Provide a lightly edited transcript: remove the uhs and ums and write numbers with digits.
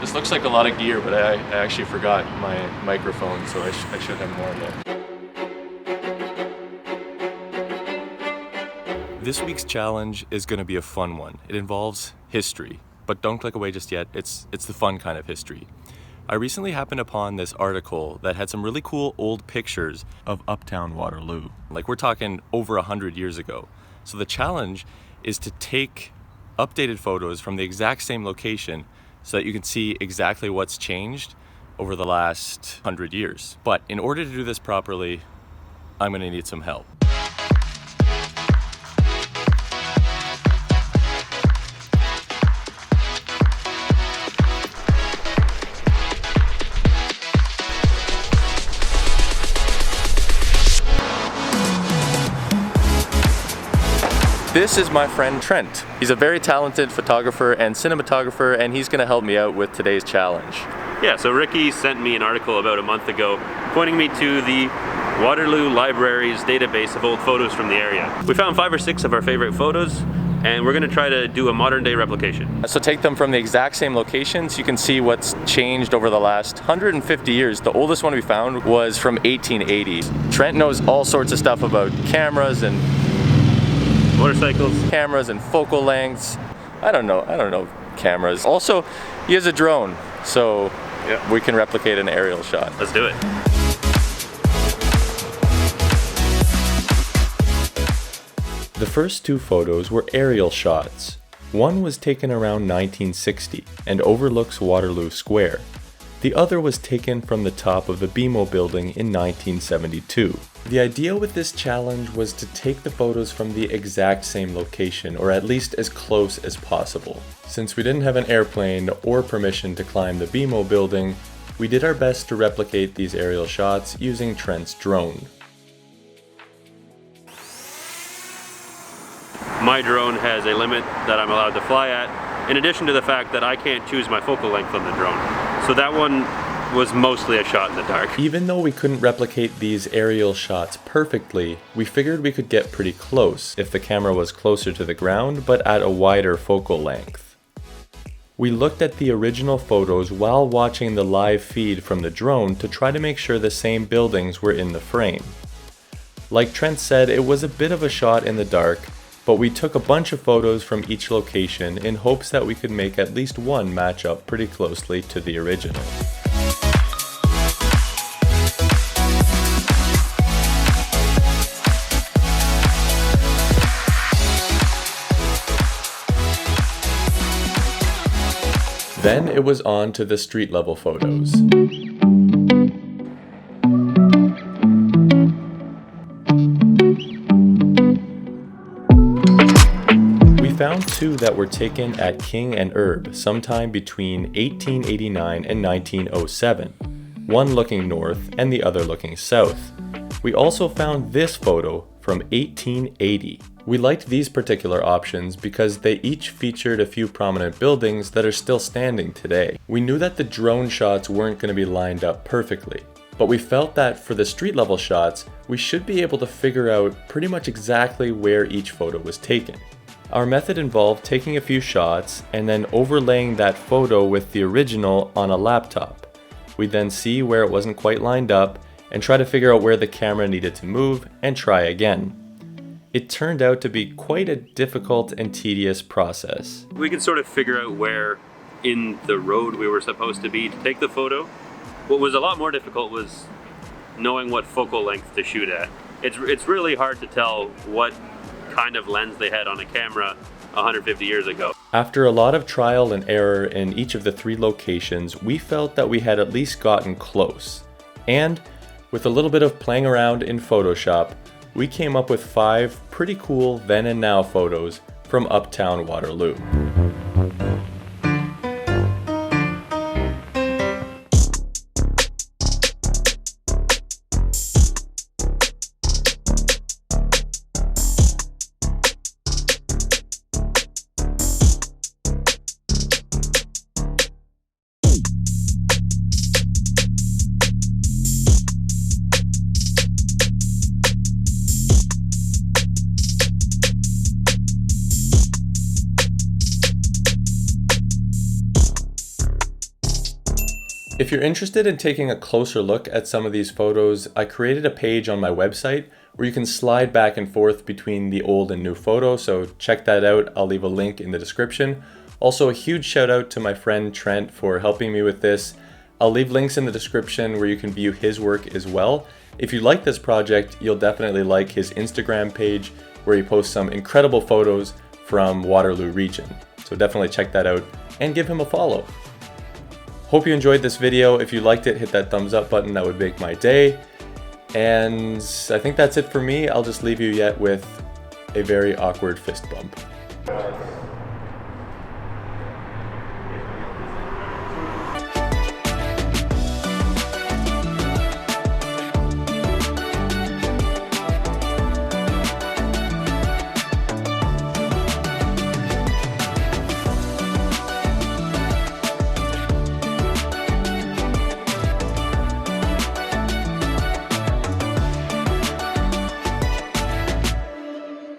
This looks like a lot of gear, but I actually forgot my microphone, so I should have more of it. This week's challenge is going to be a fun one. It involves history, but don't click away just yet. It's the fun kind of history. I recently happened upon this article that had some really cool old pictures of Uptown Waterloo. Like, we're talking over 100 years ago. So the challenge is to take updated photos from the exact same location so that you can see exactly what's changed over the last 100 years. But in order to do this properly, I'm gonna need some help. This is my friend Trent. He's a very talented photographer and cinematographer, and he's gonna help me out with today's challenge. Yeah, so Ricky sent me an article about a month ago pointing me to the Waterloo Library's database of old photos from the area. We found 5 or 6 of our favorite photos, and we're gonna try to do a modern day replication. So take them from the exact same locations. You can see what's changed over the last 150 years. The oldest one we found was from 1880. Trent knows all sorts of stuff about cameras and motorcycles, cameras and focal lengths. I don't know cameras. Also, he has a drone, so yeah, we can replicate an aerial shot. Let's do it. The first 2 photos were aerial shots. One was taken around 1960 and overlooks Waterloo Square. The other was taken from the top of the BMO building in 1972. The idea with this challenge was to take the photos from the exact same location, or at least as close as possible. Since we didn't have an airplane or permission to climb the BMO building, we did our best to replicate these aerial shots using Trent's drone. My drone has a limit that I'm allowed to fly at, in addition to the fact that I can't choose my focal length on the drone. So that one was mostly a shot in the dark. Even though we couldn't replicate these aerial shots perfectly, we figured we could get pretty close if the camera was closer to the ground but at a wider focal length. We looked at the original photos while watching the live feed from the drone to try to make sure the same buildings were in the frame. Like Trent said, it was a bit of a shot in the dark, but we took a bunch of photos from each location in hopes that we could make at least one match up pretty closely to the original. Then it was on to the street level photos. We found 2 that were taken at King and Herb sometime between 1889 and 1907, one looking north and the other looking south. We also found this photo from 1880. We liked these particular options because they each featured a few prominent buildings that are still standing today. We knew that the drone shots weren't going to be lined up perfectly, but we felt that for the street level shots, we should be able to figure out pretty much exactly where each photo was taken. Our method involved taking a few shots and then overlaying that photo with the original on a laptop. We'd then see where it wasn't quite lined up and try to figure out where the camera needed to move and try again. It turned out to be quite a difficult and tedious process. We could sort of figure out where in the road we were supposed to be to take the photo. What was a lot more difficult was knowing what focal length to shoot at. It's really hard to tell what kind of lens they had on a camera 150 years ago. After a lot of trial and error in each of the 3 locations, we felt that we had at least gotten close. And with a little bit of playing around in Photoshop, we came up with 5 pretty cool then and now photos from Uptown Waterloo. If you're interested in taking a closer look at some of these photos, I created a page on my website where you can slide back and forth between the old and new photo, so check that out. I'll leave a link in the description. Also, a huge shout out to my friend Trent for helping me with this. I'll leave links in the description where you can view his work as well. If you like this project, you'll definitely like his Instagram page where he posts some incredible photos from Waterloo region. So definitely check that out and give him a follow. Hope you enjoyed this video. If you liked it, hit that thumbs up button. That would make my day. And I think that's it for me. I'll just leave you yet with a very awkward fist bump.